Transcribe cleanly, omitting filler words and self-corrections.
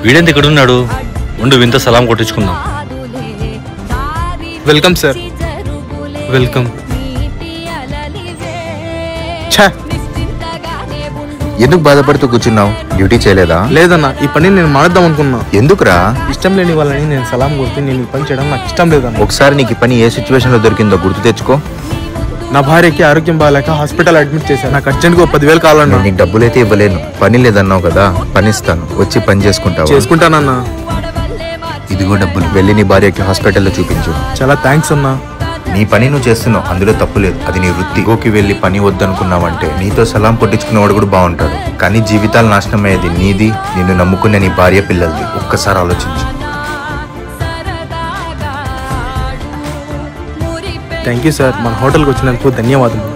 వీడెంత ఇక్కడ ఉన్నాడు? ఉండు వింత సలాం కొట్టించుకుందాం. Welcome sir. వెల్కమ్. ఛా, ఎందుకు బాధపడుతూ కూర్చున్నావు? డ్యూటీ చేయలేదా? లేదన్నా, ఈ పని నేను మానేద్దాం అనుకున్నా. ఎందుకురా? ఇష్టం లేని వాళ్ళని నేను సలాం కొడితే నేను ఈ పని చేయడం నాకు ఇష్టం లేదన్నా. ఒకసారి నీకు ఈ పని ఏ సిచ్యువేషన్ లో దొరికిందో గుర్తు తెచ్చుకో. నా భార్యకి ఆరోగ్యం బాగాలేక హాస్పిటల్ అడ్మిట్ చేశాను. నాకు అర్జెంట్గా 10,000 కావాలన్నా. నీకు డబ్బులైతే ఇవ్వలేను. పని లేదన్నావు కదా, పని ఇస్తాను, వచ్చి పని చేసుకుంటావా? చేసుకుంటానన్నా. ఇదిగో డబ్బులు, వెళ్ళి నీ భార్యకి హాస్పిటల్లో చూపించు. చాలా థ్యాంక్స్ అన్నా. నీ పని నువ్వు చేస్తున్నావు, అందులో తప్పు లేదు, అది నీ వృత్తి. గోకి వెళ్ళి పని వద్దనుకున్నావంటే నీతో సలాం పొట్టించుకునేవాడు కూడా బాగుంటాడు, కానీ జీవితాలు నాశనం అయ్యేది నీది, నిన్ను నమ్ముకునే నీ భార్య పిల్లలది. ఒక్కసారి ఆలోచించు. థ్యాంక్ యూ సార్, మన హోటల్కి వచ్చినందుకు ధన్యవాదాలు.